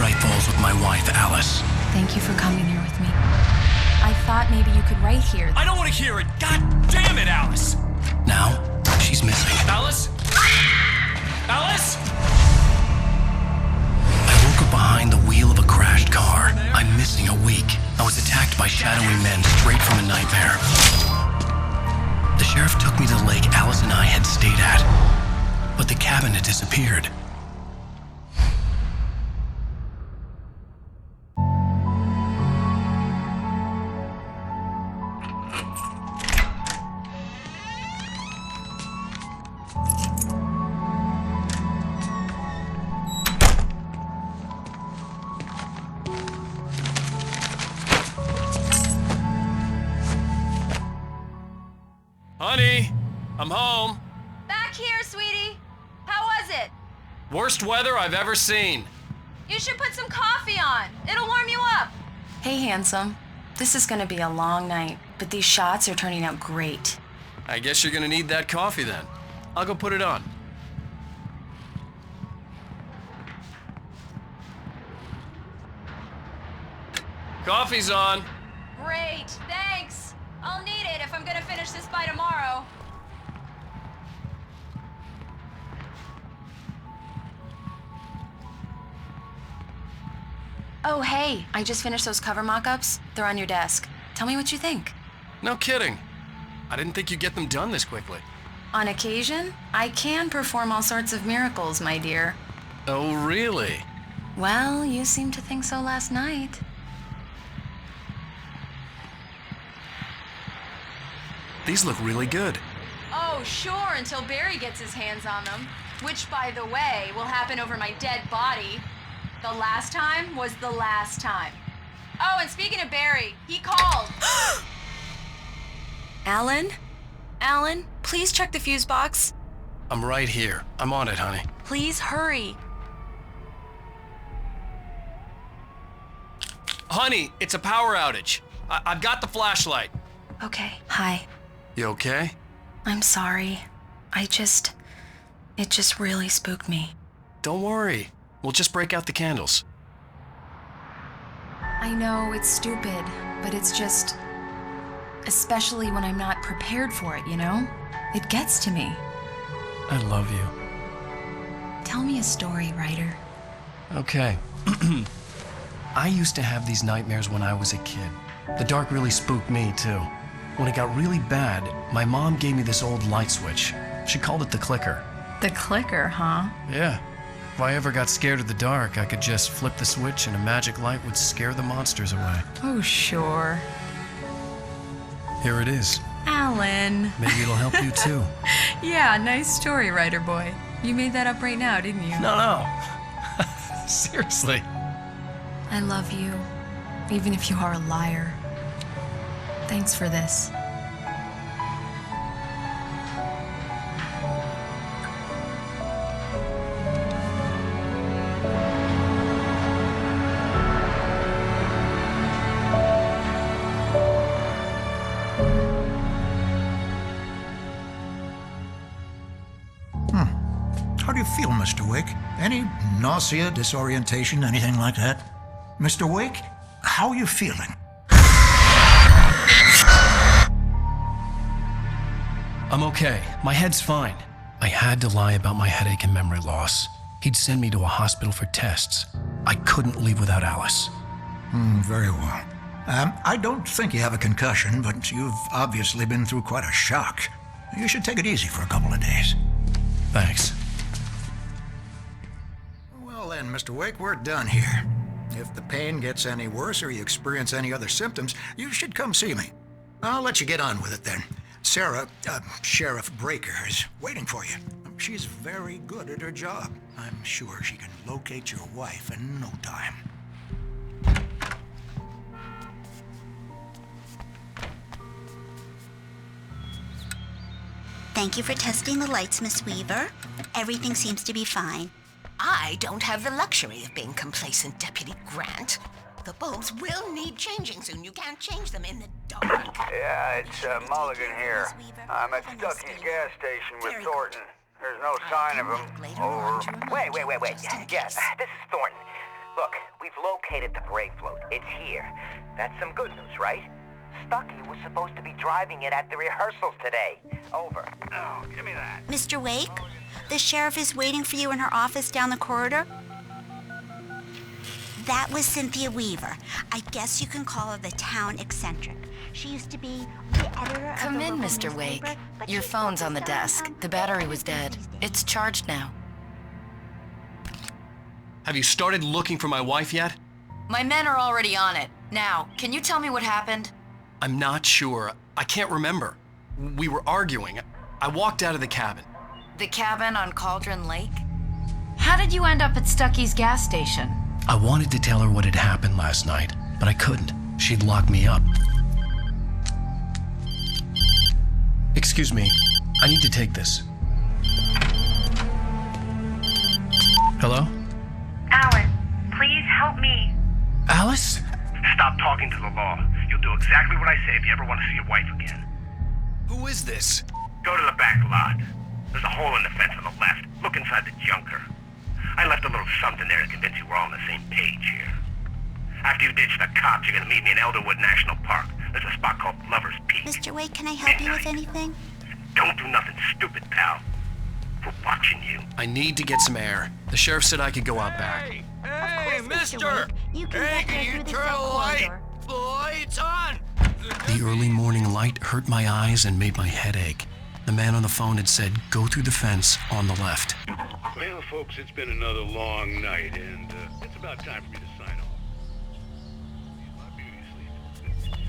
fight falls with my wife, Alice. Thank you for coming here with me. I thought maybe you could write here. I don't want to hear it! God damn it, Alice! Now, she's missing. Alice? Alice? I woke up behind the wheel of a crashed car. I'm missing a week. I was attacked by shadowy men straight from a nightmare. The sheriff took me to the lake Alice and I had stayed at, but the cabin had disappeared. Honey, I'm home. Back here, sweetie. How was it? Worst weather I've ever seen. You should put some coffee on. It'll warm you up. Hey, handsome. This is gonna be a long night, but these shots are turning out great. I guess you're gonna need that coffee then. I'll go put it on. Coffee's on. Great, thanks. I'll need it if I'm gonna finish this by tomorrow. Oh, hey, I just finished those cover mock-ups. They're on your desk. Tell me what you think. No kidding. I didn't think you'd get them done this quickly. On occasion, I can perform all sorts of miracles, my dear. Oh, really? Well, you seemed to think so last night. These look really good. Oh, sure, until Barry gets his hands on them. Which, by the way, will happen over my dead body. The last time was the last time. Oh, and speaking of Barry, he called. Alan? Alan, please check the fuse box. I'm right here. I'm on it, honey. Please hurry. Honey, it's a power outage. I've got the flashlight. Okay, hi. You okay? I'm sorry. It just really spooked me. Don't worry. We'll just break out the candles. I know it's stupid, but it's just... especially when I'm not prepared for it, you know? It gets to me. I love you. Tell me a story, writer. Okay. I used to have these nightmares when I was a kid. The dark really spooked me, too. When it got really bad, my mom gave me this old light switch. She called it the clicker. The clicker, huh? Yeah. If I ever got scared of the dark, I could just flip the switch and a magic light would scare the monsters away. Oh, sure. Here it is. Alan. Maybe it'll help you, too. Yeah, nice story, writer boy. You made that up right now, didn't you? No. Seriously. I love you, even if you are a liar. Thanks for this. How do you feel, Mr. Wake? Any nausea, disorientation, anything like that? Mr. Wake, how are you feeling? I'm okay. My head's fine. I had to lie about my headache and memory loss. He'd send me to a hospital for tests. I couldn't leave without Alice. Very well. I don't think you have a concussion, but you've obviously been through quite a shock. You should take it easy for a couple of days. Thanks. Well then, Mr. Wake, we're done here. If the pain gets any worse or you experience any other symptoms, you should come see me. I'll let you get on with it then. Sarah, Sheriff Breaker, is waiting for you. She's very good at her job. I'm sure she can locate your wife in no time. Thank you for testing the lights, Miss Weaver. Everything seems to be fine. I don't have the luxury of being complacent, Deputy Grant. The bulbs will need changing soon. You can't change them in the dark. Yeah, it's Mulligan here. I'm at Stuckey's gas station with Thornton. There's no sign of him. Over. Wait. Yes, this is Thornton. Look, we've located the brake float. It's here. That's some good news, right? Stucky was supposed to be driving it at the rehearsals today. Over. Oh, give me that. Mr. Wake, the sheriff is waiting for you in her office down the corridor. That was Cynthia Weaver. I guess you can call her the town eccentric. She used to be the editor of Come the in, local Mr. Wake. newspaper, but Your she phone's on the focused desk. The battery was dead. It's charged now. Have you started looking for my wife yet? My men are already on it. Now, can you tell me what happened? I'm not sure. I can't remember. We were arguing. I walked out of the cabin. The cabin on Cauldron Lake? How did you end up at Stucky's gas station? I wanted to tell her what had happened last night, but I couldn't. She'd lock me up. Excuse me, I need to take this. Hello? Alice, please help me. Alice? Stop talking to the law. You'll do exactly what I say if you ever want to see your wife again. Who is this? Go to the back lot. There's a hole in the fence on the left. Look inside the junker. I left a little something there to convince you we're all on the same page here. After you ditch the cops, you're gonna meet me in Elderwood National Park. There's a spot called Lover's Peak. Mr. Wake, can I help you with anything? Don't do nothing stupid, pal. We're watching you. I need to get some air. The sheriff said I could go out back. Hey, Mr. Wake, you can get there through the cell corridor. Lights on! The early morning light hurt my eyes and made my head ache. The man on the phone had said, go through the fence on the left. Well, folks, it's been another long night, and it's about time for me to sign off. My beauty sleep.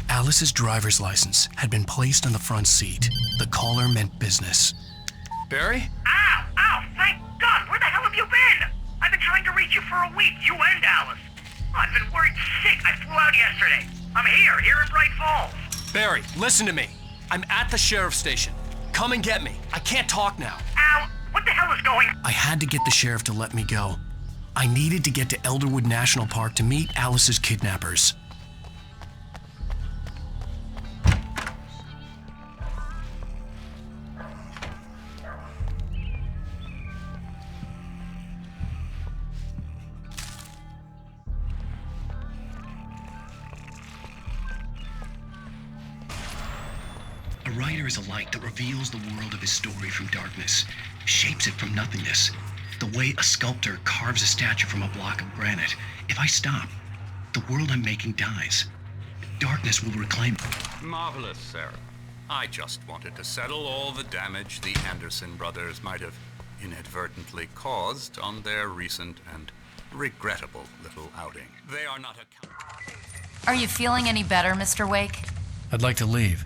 Alice's driver's license had been placed on the front seat. The caller meant business. Barry? Ow! Ow! Thank God! Where the hell have you been? I've been trying to reach you for a week, you and Alice. I've been worried sick. I flew out yesterday. I'm here in Bright Falls. Barry, listen to me. I'm at the sheriff's station. Come and get me. I can't talk now. Al, what the hell is going on? I had to get the sheriff to let me go. I needed to get to Elderwood National Park to meet Alice's kidnappers. A writer is a light that reveals the world of his story from darkness, shapes it from nothingness. The way a sculptor carves a statue from a block of granite. If I stop, the world I'm making dies. Darkness will reclaim it. Marvelous, Sarah. I just wanted to settle all the damage the Anderson brothers might have inadvertently caused on their recent and regrettable little outing. They are not accountable. Are you feeling any better, Mr. Wake? I'd like to leave.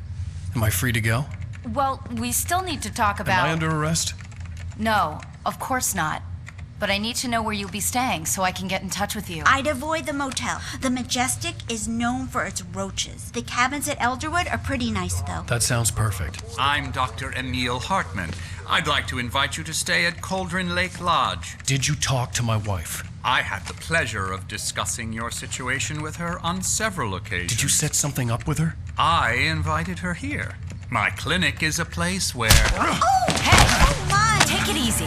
Am I free to go? Well, we still need to talk about... Am I under arrest? No, of course not. But I need to know where you'll be staying so I can get in touch with you. I'd avoid the motel. The Majestic is known for its roaches. The cabins at Elderwood are pretty nice, though. That sounds perfect. I'm Dr. Emil Hartman. I'd like to invite you to stay at Cauldron Lake Lodge. Did you talk to my wife? I had the pleasure of discussing your situation with her on several occasions. Did you set something up with her? I invited her here. My clinic is a place where... Oh, hey! Oh, my! Take it easy.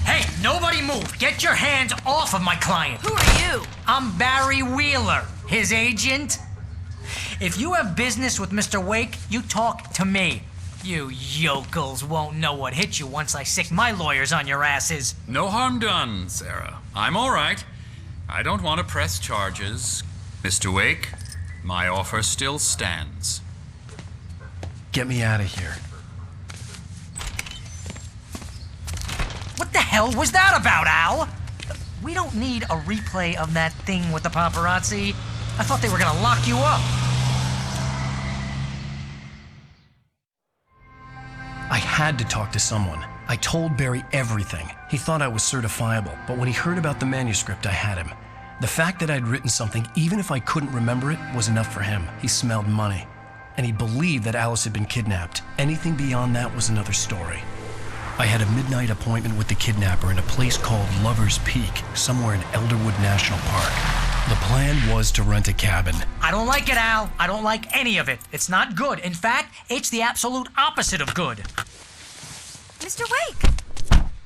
Hey, nobody move! Get your hands off of my client! Who are you? I'm Barry Wheeler, his agent. If you have business with Mr. Wake, you talk to me. You yokels won't know what hit you once I sick my lawyers on your asses. No harm done, Sarah. I'm all right. I don't want to press charges. Mr. Wake, my offer still stands. Get me out of here. What the hell was that about, Al? We don't need a replay of that thing with the paparazzi. I thought they were gonna lock you up. I had to talk to someone. I told Barry everything. He thought I was certifiable, but when he heard about the manuscript, I had him. The fact that I'd written something, even if I couldn't remember it, was enough for him. He smelled money. And he believed that Alice had been kidnapped. Anything beyond that was another story. I had a midnight appointment with the kidnapper in a place called Lover's Peak, somewhere in Elderwood National Park. The plan was to rent a cabin. I don't like it, Al. I don't like any of it. It's not good. In fact, it's the absolute opposite of good. Mr. Wake!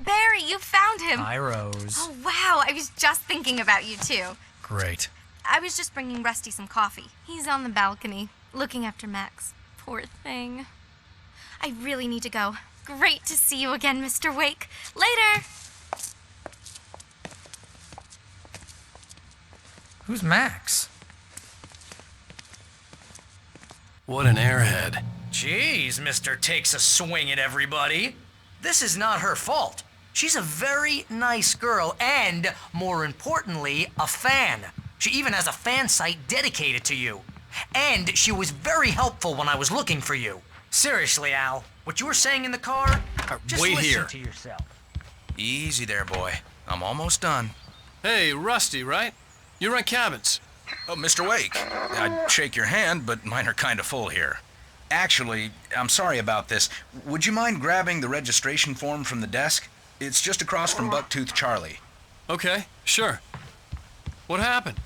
Barry, you found him. Hi, Rose. Oh, wow. I was just thinking about you, too. Great. I was just bringing Rusty some coffee. He's on the balcony, looking after Max. Poor thing. I really need to go. Great to see you again, Mr. Wake. Later! Who's Max? What an airhead. Jeez, Mr. Takes a swing at everybody. This is not her fault. She's a very nice girl and, more importantly, a fan. She even has a fan site dedicated to you. And she was very helpful when I was looking for you. Seriously, Al, what you were saying in the car, just wait listen here. to yourself. Easy there, boy. I'm almost done. Hey, Rusty, right? You rent cabins. Oh, Mr. Wake, I'd shake your hand, but mine are kind of full here. Actually, I'm sorry about this. Would you mind grabbing the registration form from the desk? It's just across from Bucktooth Charlie. Okay, sure. What happened?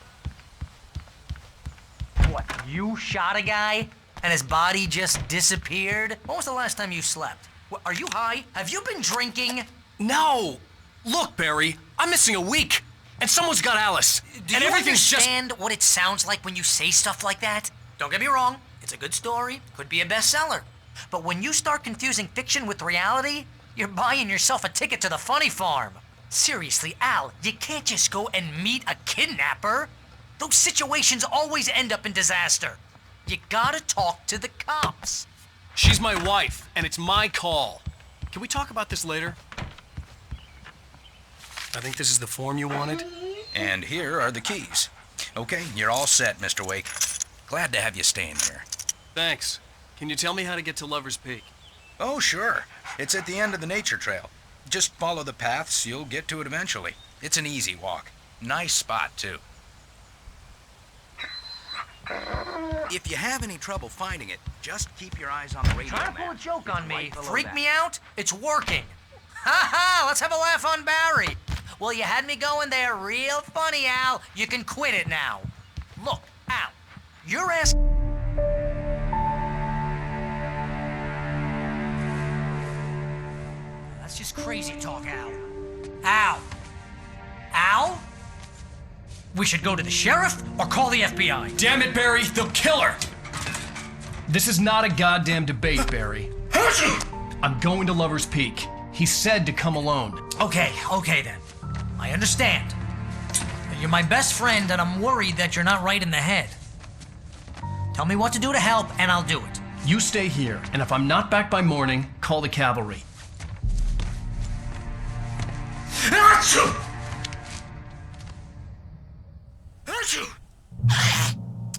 What, you shot a guy and his body just disappeared? When was the last time you slept? What, are you high? Have you been drinking? No! Look, Barry, I'm missing a week. And someone's got Alice. Do and you everything's understand what it sounds like when you say stuff like that? Don't get me wrong, it's a good story, could be a bestseller. But when you start confusing fiction with reality, you're buying yourself a ticket to the funny farm. Seriously, Al, you can't just go and meet a kidnapper. Those situations always end up in disaster. You gotta talk to the cops. She's my wife, and it's my call. Can we talk about this later? I think this is the form you wanted. And here are the keys. Okay, you're all set, Mr. Wake. Glad to have you staying here. Thanks. Can you tell me how to get to Lover's Peak? Oh, sure. It's at the end of the nature trail. Just follow the paths, you'll get to it eventually. It's an easy walk. Nice spot, too. If you have any trouble finding it, just keep your eyes on the radio Trying to pull a map. joke on me. Right below Freak that. me out? It's working. Ha ha, let's have a laugh on Barry. Well, you had me going there real funny, Al. You can quit it now. Look, Al, your ass... That's just crazy talk, Al. Al. Al? We should go to the sheriff or call the FBI. Damn it, Barry, they'll kill her! This is not a goddamn debate, Barry. I'm going to Lover's Peak. He said to come alone. Okay then. I understand. You're my best friend, and I'm worried that you're not right in the head. Tell me what to do to help, and I'll do it. You stay here, and if I'm not back by morning, call the cavalry.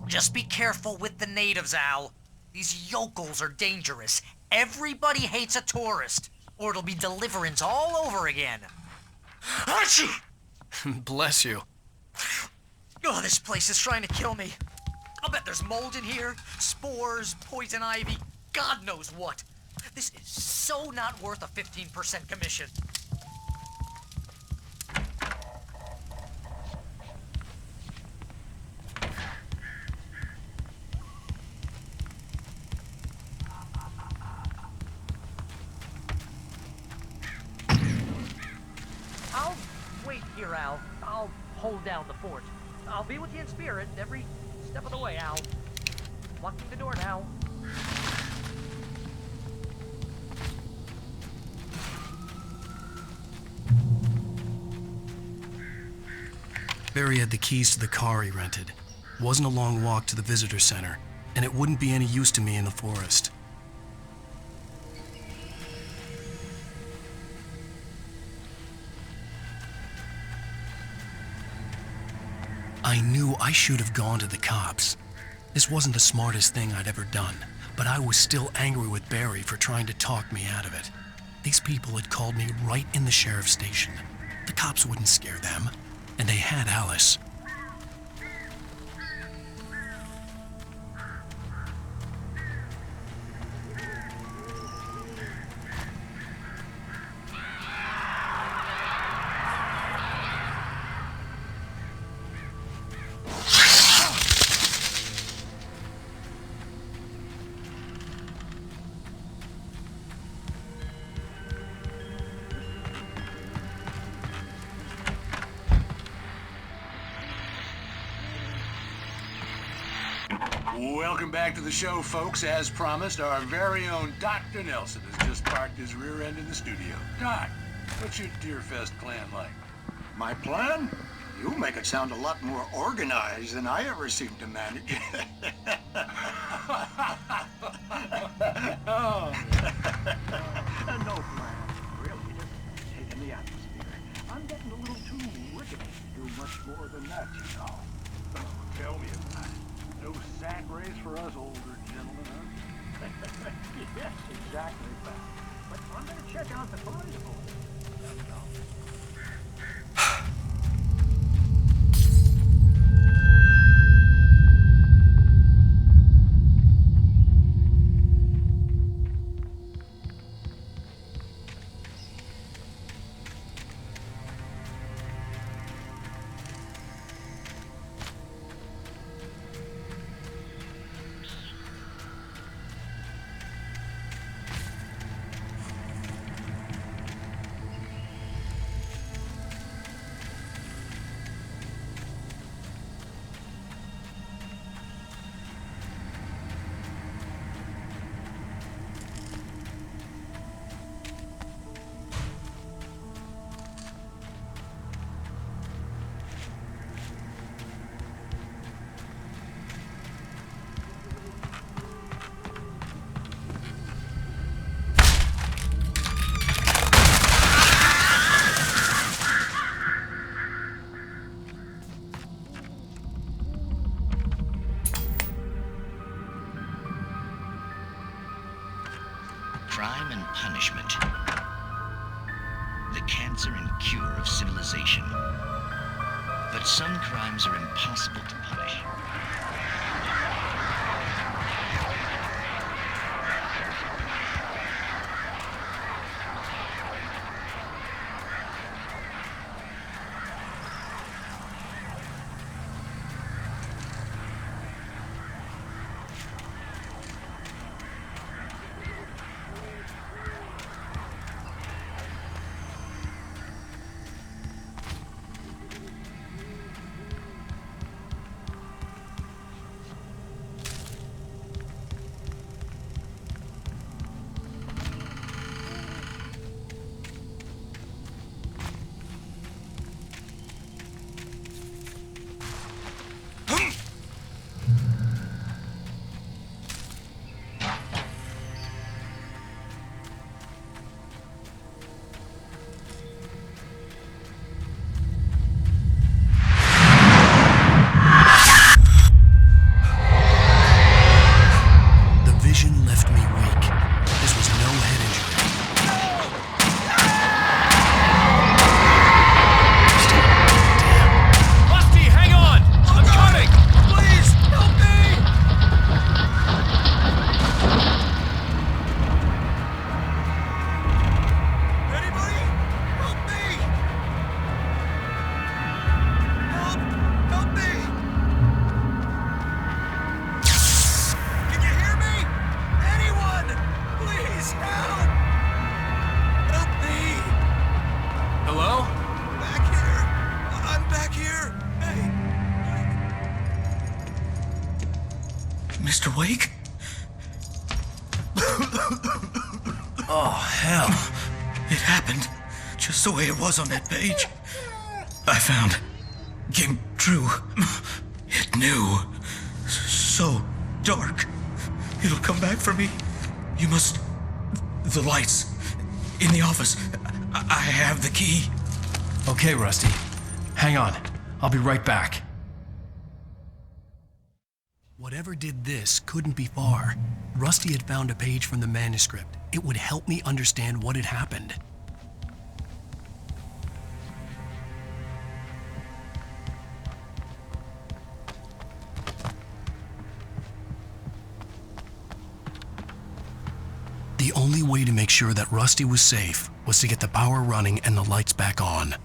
Just be careful with the natives, Al. These yokels are dangerous. Everybody hates a tourist, or it'll be Deliverance all over again. Bless you. Oh, this place is trying to kill me. I'll bet there's mold in here, spores, poison ivy, God knows what. This is so not worth a 15% commission. I'll wait here, Al. I'll hold down the fort. I'll be with you in spirit every step of the way, Al. Locking the door now. Barry had the keys to the car he rented. Wasn't a long walk to the visitor center, and it wouldn't be any use to me in the forest. I knew I should have gone to the cops. This wasn't the smartest thing I'd ever done, but I was still angry with Barry for trying to talk me out of it. These people had called me right in the sheriff's station. The cops wouldn't scare them, and they had Alice. Welcome back to the show, folks. As promised, our very own Dr. Nelson has just parked his rear end in the studio. Doc, what's your Deerfest plan like? My plan? You make it sound a lot more organized than I ever seem to manage. Oh. No plan, really. Just taking the atmosphere. I'm getting a little too rickety to do much more than that, you know. Oh, tell me about it. No sack race for us older gentlemen, huh? Yes, exactly that. But I'm going to check out the parade hall. That's all. Crime and punishment. The cancer and cure of civilization. But some crimes are impossible to punish. Mr. Wake? Oh, hell. It happened just the way it was on that page. I found. Came true. It knew. So dark. It'll come back for me. You must... The lights. In the office. I have the key. Okay, Rusty. Hang on. I'll be right back. Whatever did this couldn't be far. Rusty had found a page from the manuscript. It would help me understand what had happened. The only way to make sure that Rusty was safe was to get the power running and the lights back on.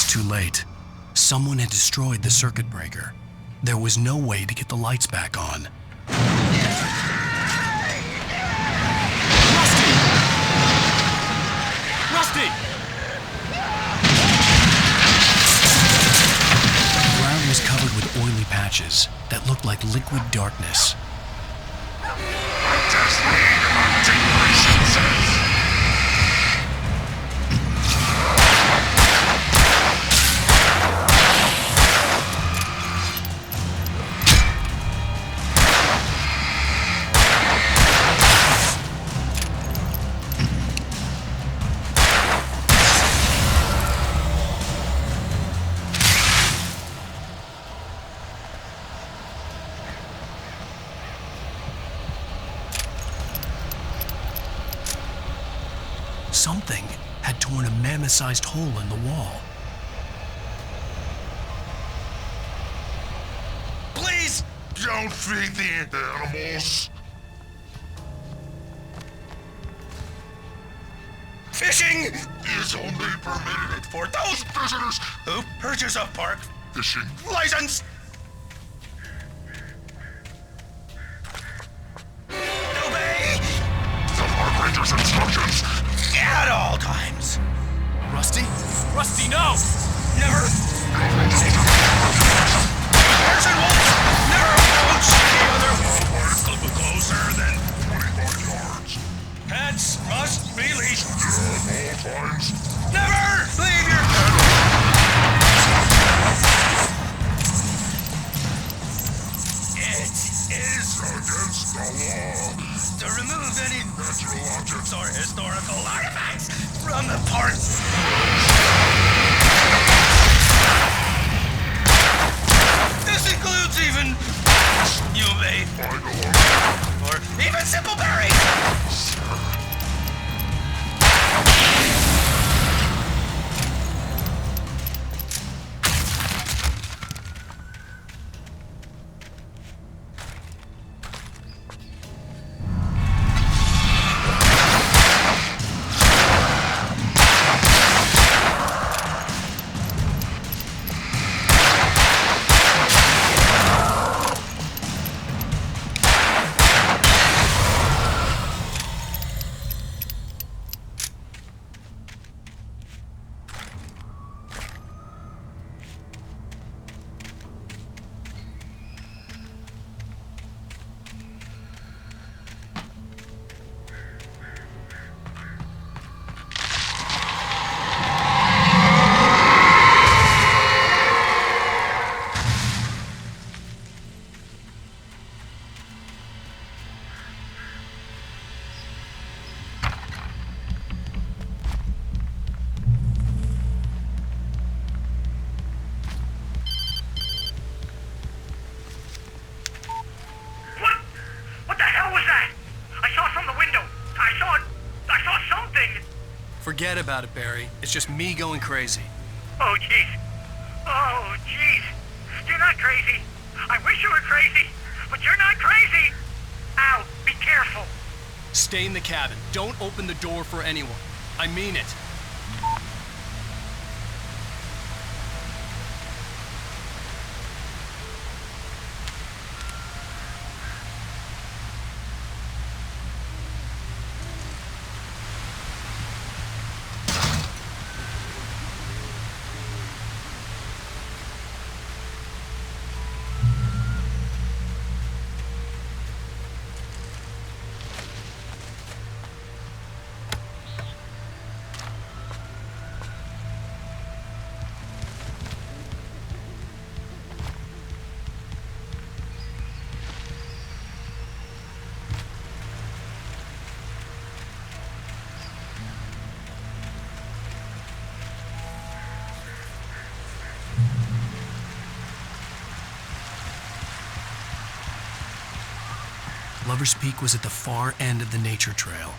was too late. Someone had destroyed the circuit breaker. There was no way to get the lights back on. Rusty! The ground was covered with oily patches that looked like liquid darkness. Something had torn a mammoth-sized hole in the wall. Please don't feed the animals. Fishing is only permitted for those visitors who purchase a park fishing license. Obey the park ranger's instructions at all times. Rusty? Rusty, no! Never. Bears and wolves never approach the other. Closer than 25 yards. Pets must be leashed. At all times. Never leave your pet. It is against the law to remove any natural objects or historical artifacts from the park. This includes even you may or even simple berries. Forget about it, Barry. It's just me going crazy. Oh, jeez. Oh, jeez. You're not crazy. I wish you were crazy, but you're not crazy. Ow, be careful. Stay in the cabin. Don't open the door for anyone. I mean it. Lover's Peak was at the far end of the nature trail.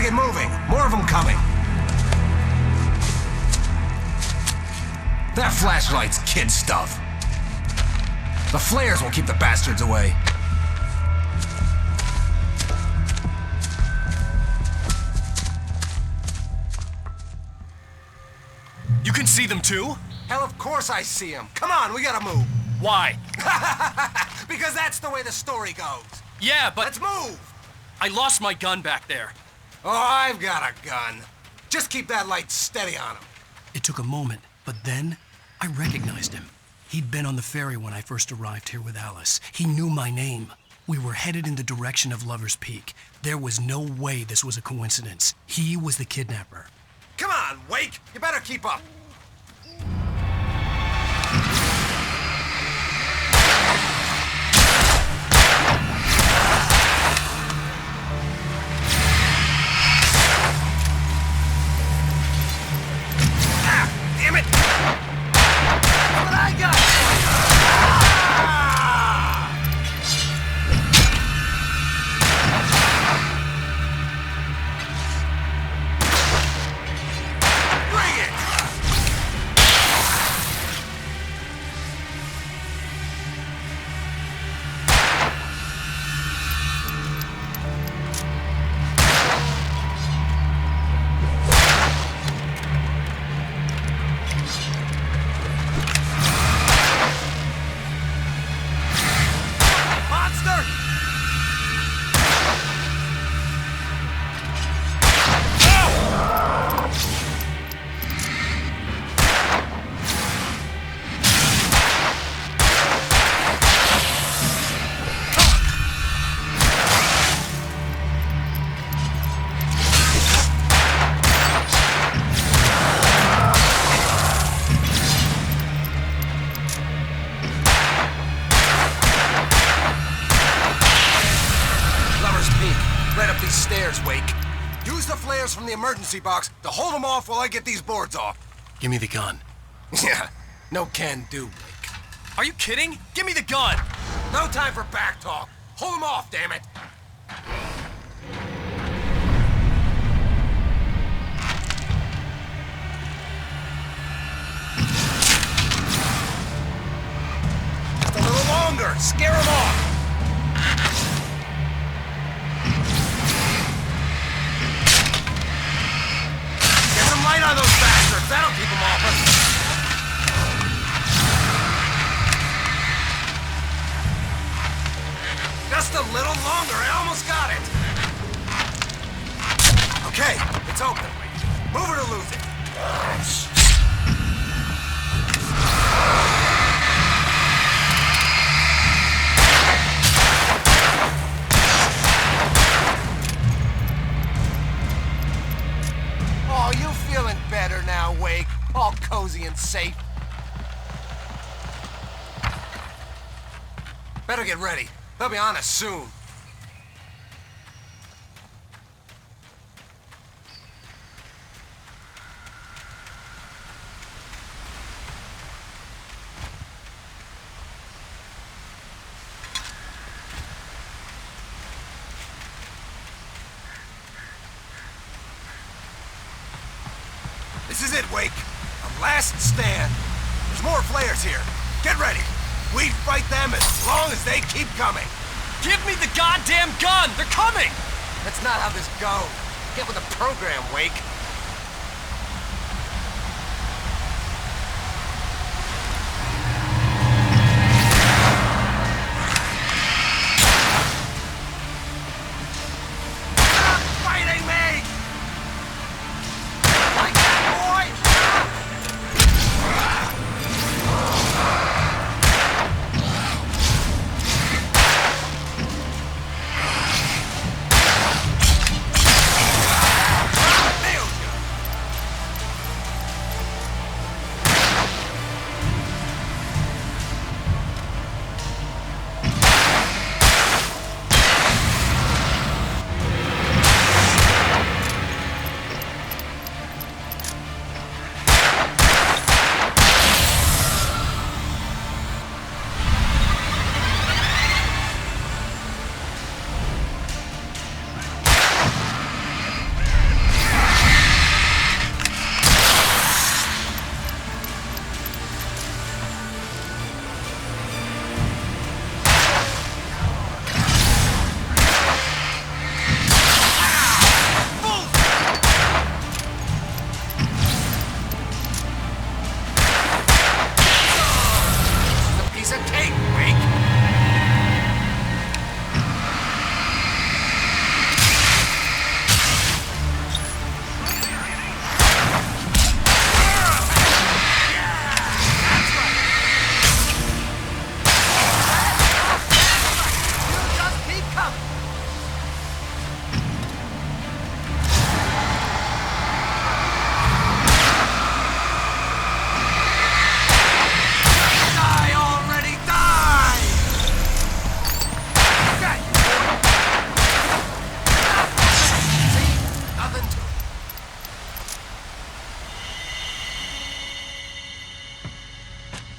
get moving. More of them coming. That flashlight's kid stuff. The flares will keep the bastards away. You can see them too? Hell, of course I see them. Come on, we gotta move. Why? Because that's the way the story goes. Yeah, but... Let's move! I lost my gun back there. Oh, I've got a gun. Just keep that light steady on him. It took a moment, but then I recognized him. He'd been on the ferry when I first arrived here with Alice. He knew my name. We were headed in the direction of Lover's Peak. There was no way this was a coincidence. He was the kidnapper. Come on, Wake! You better keep up. Damn it! What I got? Bring it! Monster! Lover's Peak. Right up these stairs, Wake. Use the flares from the emergency box to hold them off while I get these boards off. Give me the gun. Yeah, no can do, Wake. Are you kidding? Give me the gun! No time for back talk. Hold them off, damn it. Just a little longer. Scare them off. Get some light on those bastards. That'll keep them off us. Just a little longer. I almost got it. Okay, it's open. Move it or lose it. Oh, you feeling better now, Wake? All cozy and safe. Better get ready. They'll be on us soon. This is it, Wake. A last stand. There's more flares here. Get ready. We fight them as long as they keep coming. Give me the goddamn gun! They're coming! That's not how this goes. Get with the program, Wake. Stop fighting me! Like that, boy! Nailed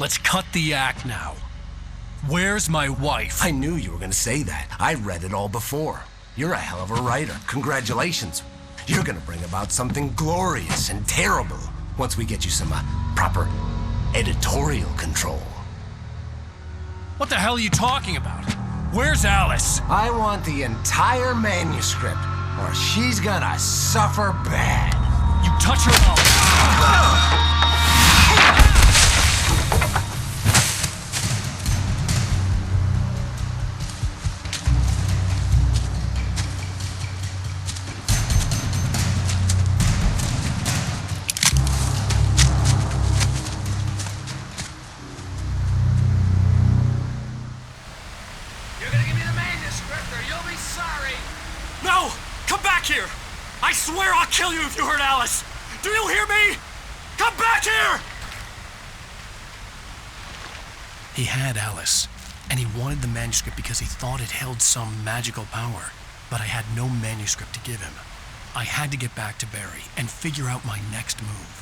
let's cut the act now. Where's my wife? I knew you were gonna say that. I read it all before. You're a hell of a writer. Congratulations. You're gonna bring about something glorious and terrible once we get you some proper editorial control. What the hell are you talking about? Where's Alice? I want the entire manuscript, or she's gonna suffer bad. You touch her mouth. No! Come back here! I swear I'll kill you if you hurt Alice! Do you hear me? Come back here! He had Alice, and he wanted the manuscript because he thought it held some magical power. But I had no manuscript to give him. I had to get back to Barry and figure out my next move.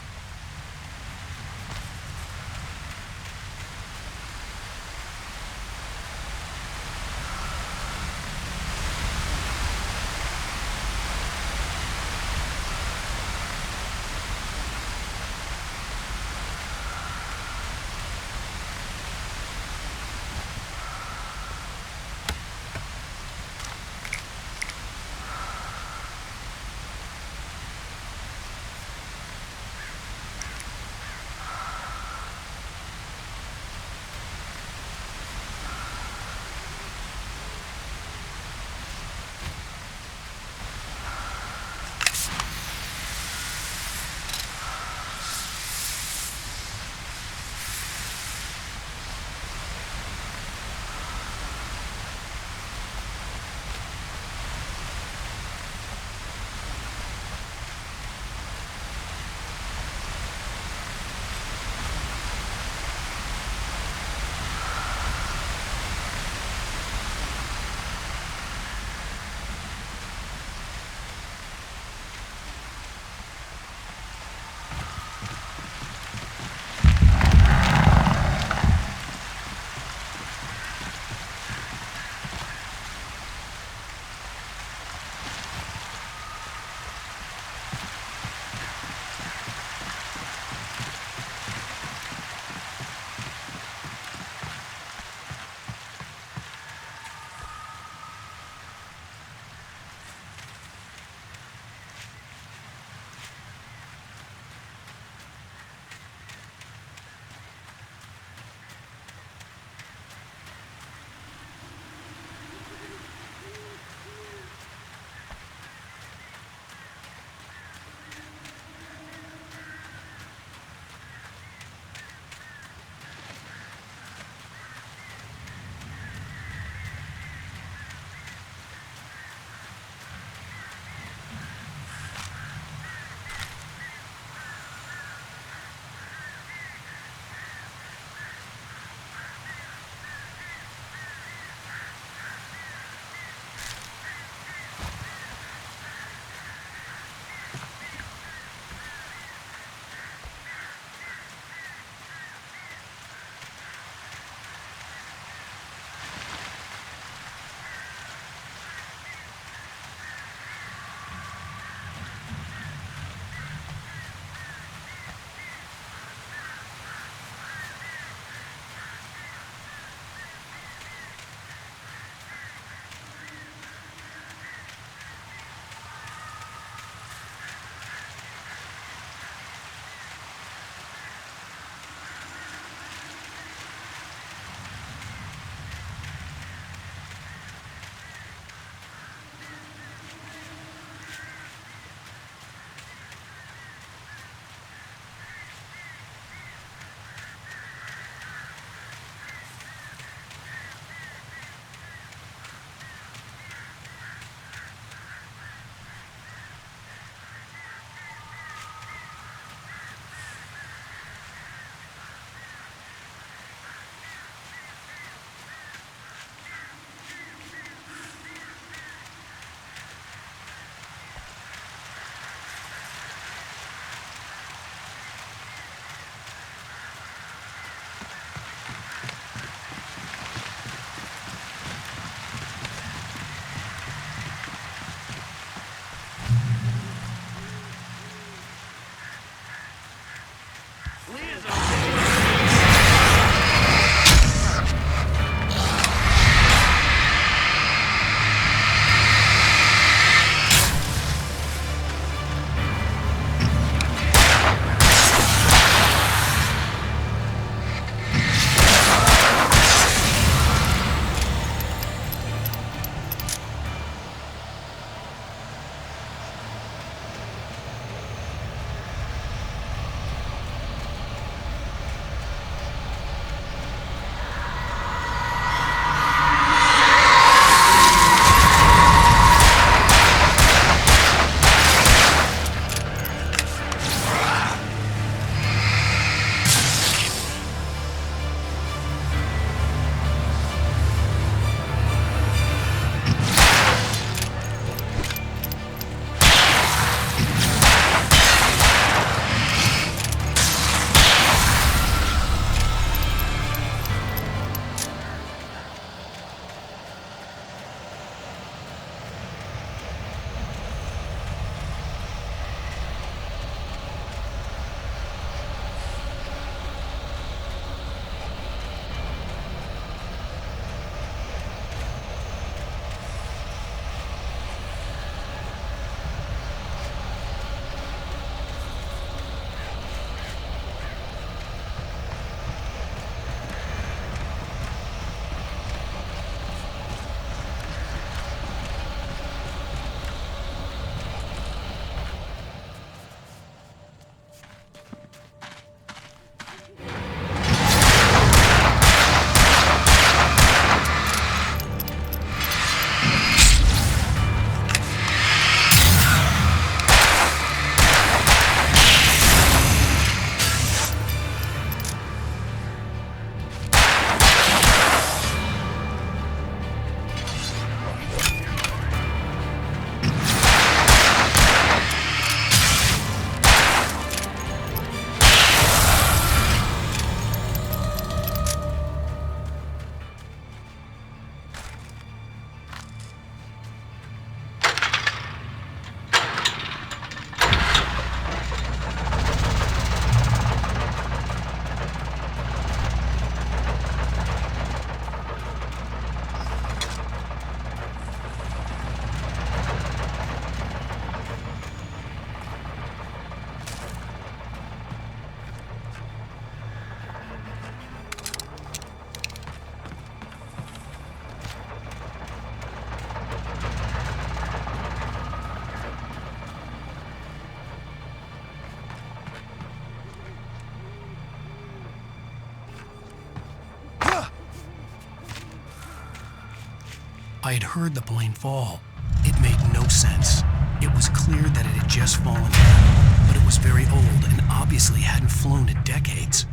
I had heard the plane fall. It made no sense. It was clear that it had just fallen down, but it was very old and obviously hadn't flown in decades.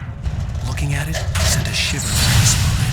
Looking at it sent a shiver down my spine.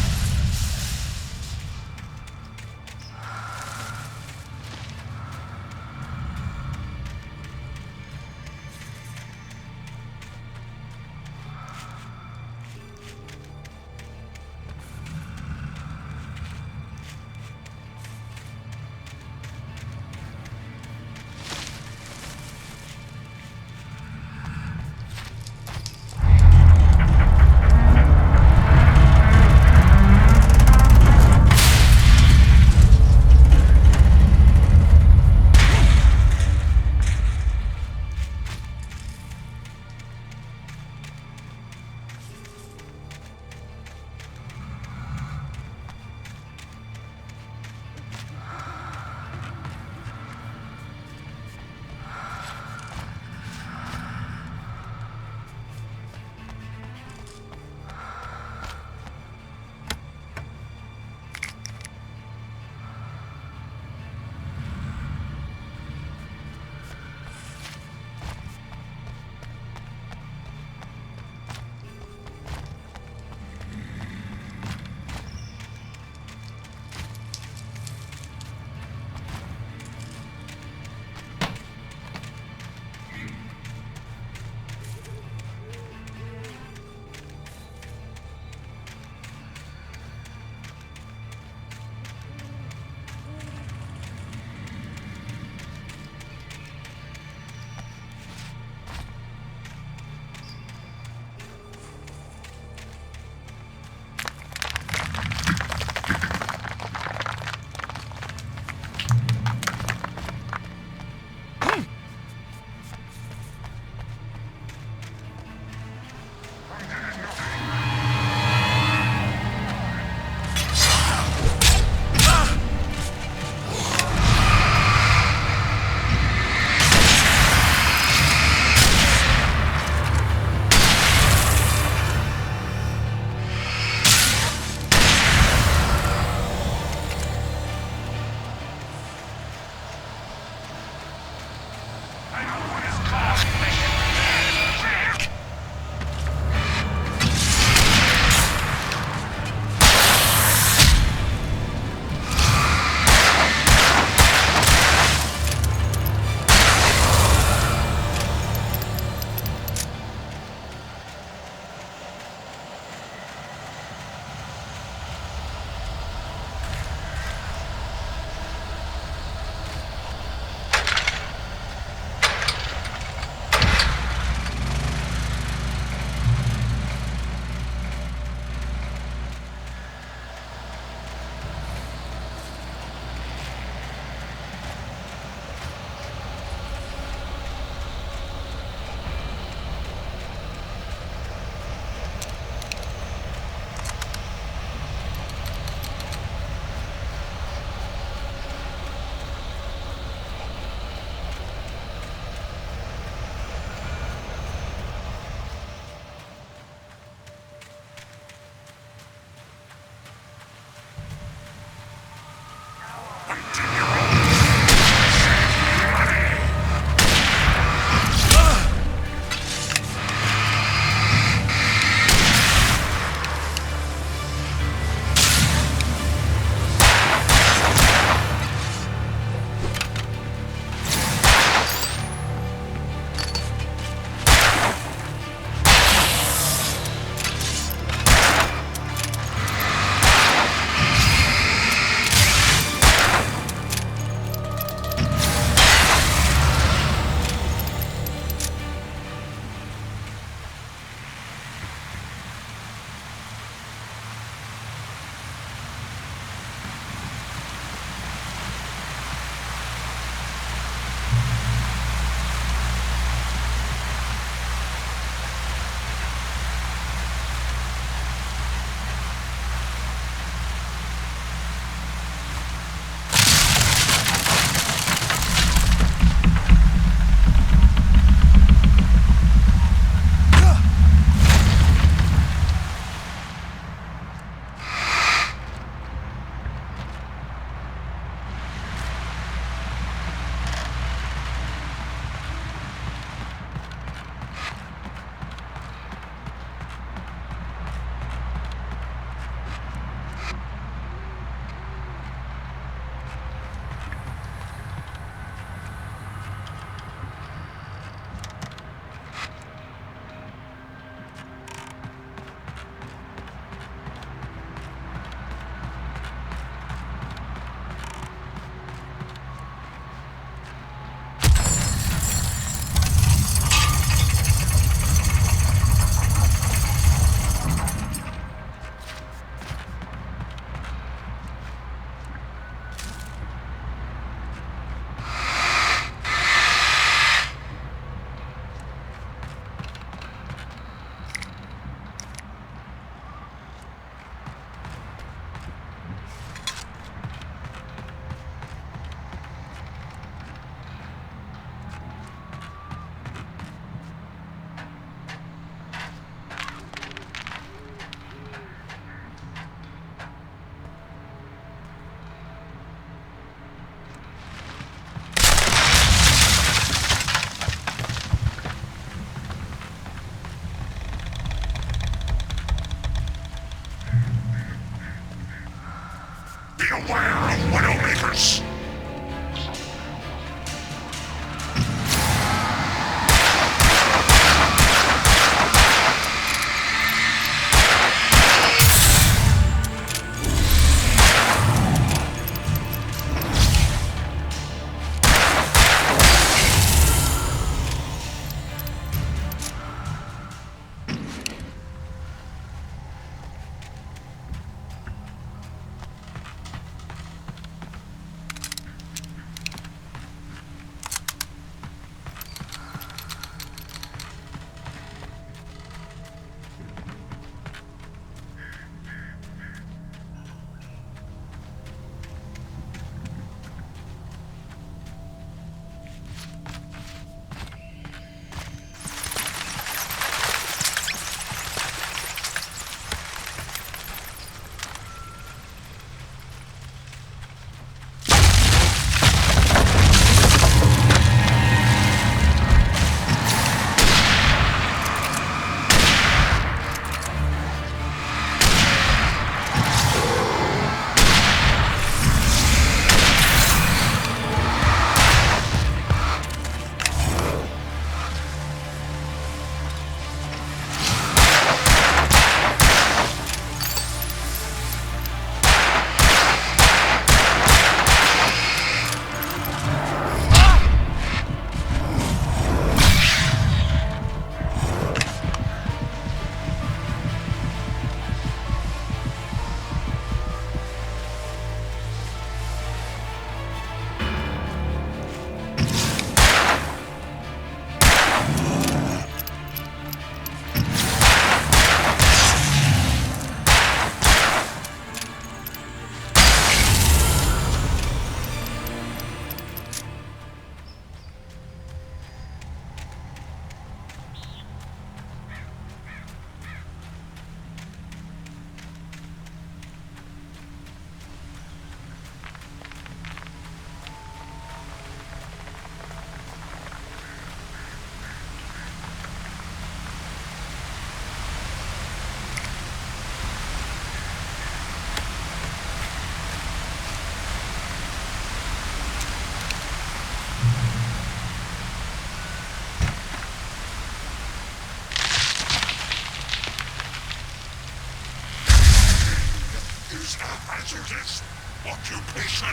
Stop answer this. Occupation.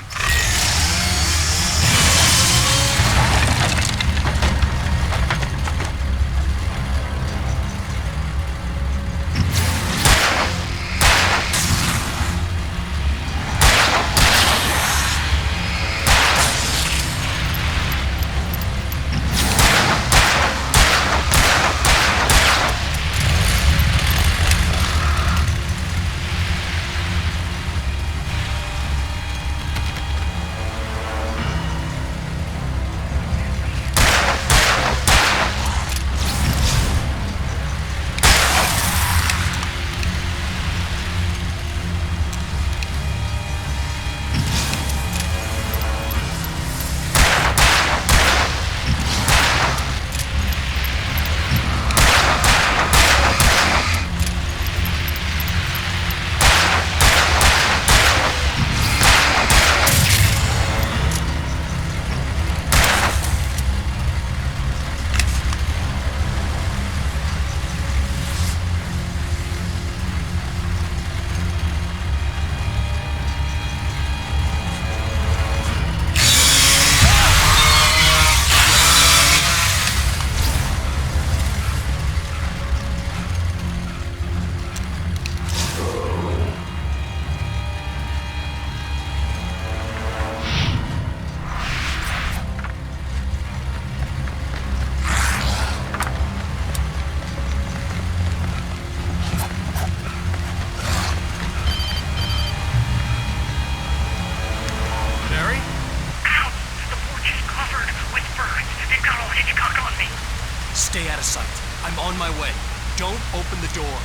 Stay out of sight. I'm on my way. Don't open the door.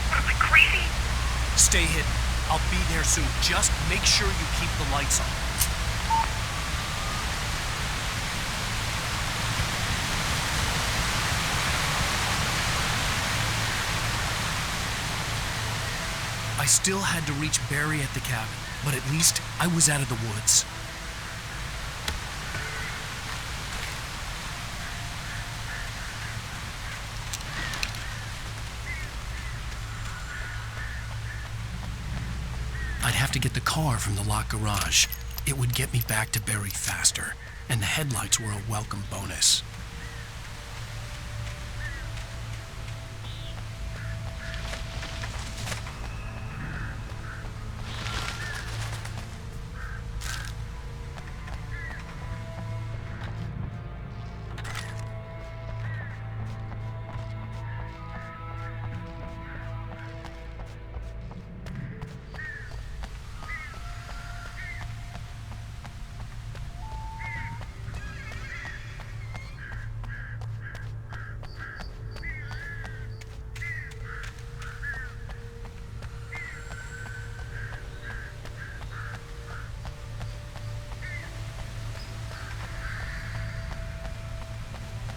What am I, crazy? Stay hidden. I'll be there soon. Just make sure you keep the lights on. I still had to reach Barry at the cabin, but at least I was out of the woods. I'd have to get the car from the locked garage. It would get me back to Barry faster, and the headlights were a welcome bonus.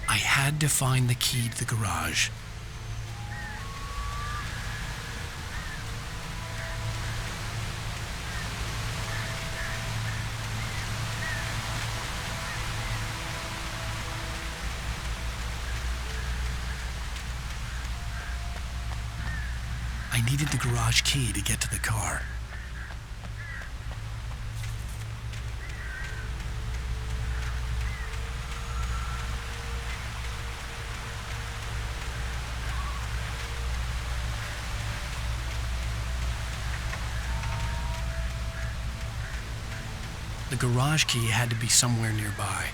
I had to find the key to the garage. I needed the garage key to get to the car. The garage key had to be somewhere nearby.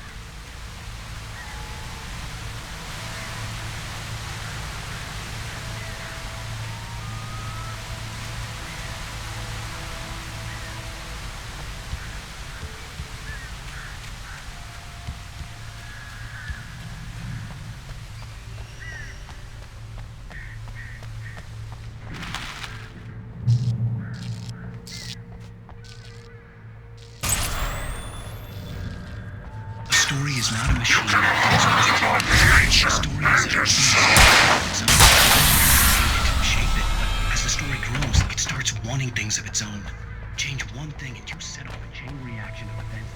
A story is not a machine. A story is shape it, but as the story grows, it starts wanting things of its own. Change one thing and you set off a chain reaction of events.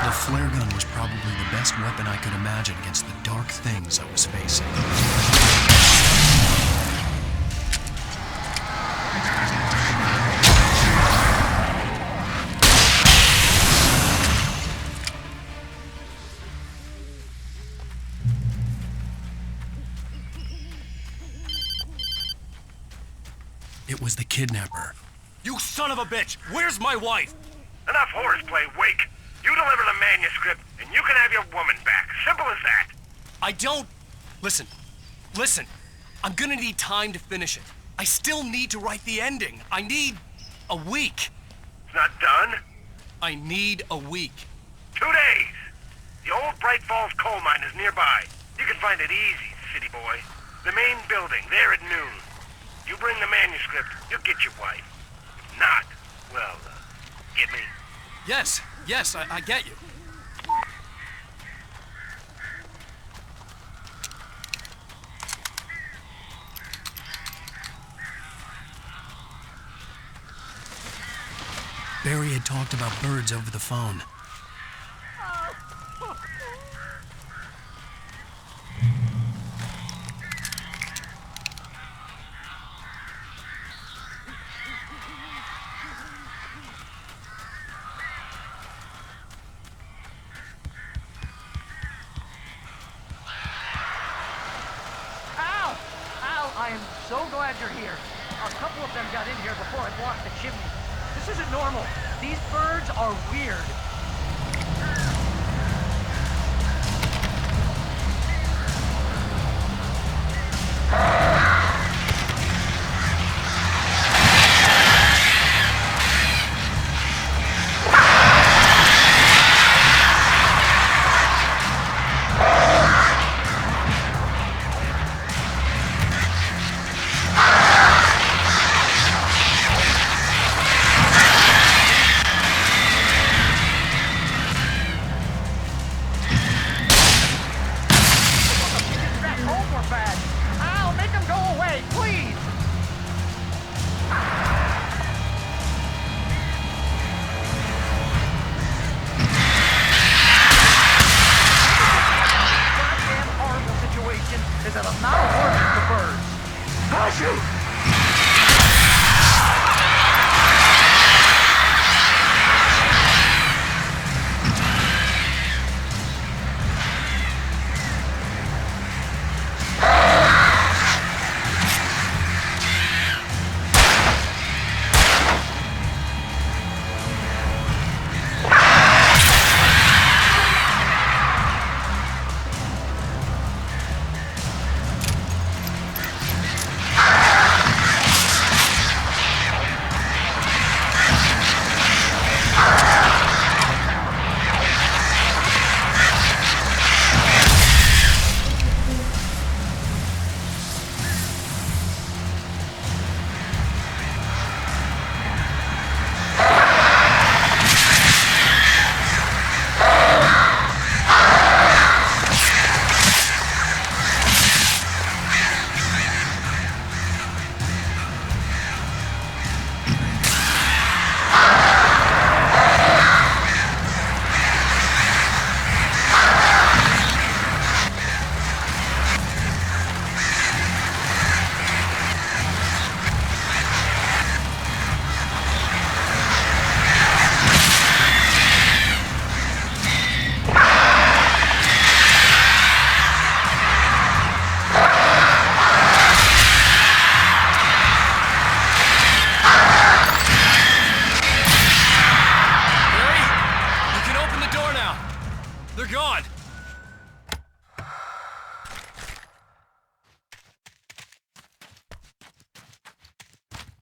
The flare gun was probably the best weapon I could imagine against the dark things I was facing. It was the kidnapper. You son of a bitch! Where's my wife? Enough horseplay, Wake. You deliver the manuscript, and you can have your woman back. Simple as that. I don't... Listen. I'm gonna need time to finish it. I still need to write the ending. I need a week. It's not done? I need a week. 2 days. The old Bright Falls coal mine is nearby. You can find it easy, city boy. The main building, there at noon. You bring the manuscript, you'll get your wife. If not, well, get me? Yes, I get you. Barry had talked about birds over the phone. I am so glad you're here. A couple of them got in here before I blocked the chimney. This isn't normal. These birds are weird.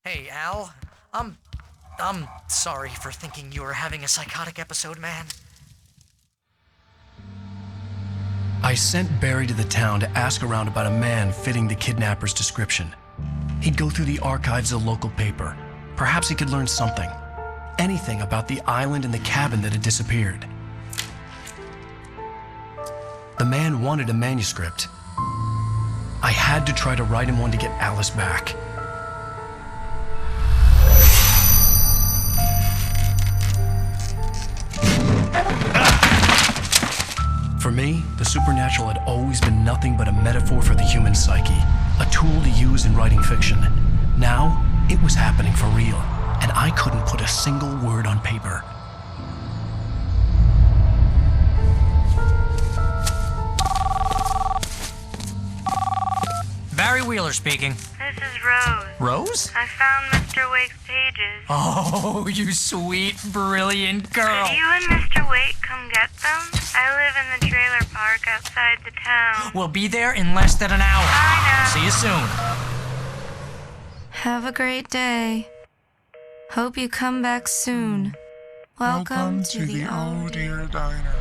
Hey, Al. I'm sorry for thinking you were having a psychotic episode, man. I sent Barry to the town to ask around about a man fitting the kidnapper's description. He'd go through the archives of the local paper. Perhaps he could learn something. Anything about the island and the cabin that had disappeared. The man wanted a manuscript. I had to try to write him one to get Alice back. For me, the supernatural had always been nothing but a metaphor for the human psyche, a tool to use in writing fiction. Now, it was happening for real, and I couldn't put a single word on paper. Barry Wheeler speaking. This is Rose. Rose? I found Mr. Wake's pages. Oh, you sweet, brilliant girl. Could you and Mr. Wake come get them? I live in the trailer park outside the town. We'll be there in less than an hour. Bye now. See you soon. Have a great day. Hope you come back soon. Welcome to the Oh Dear Diner.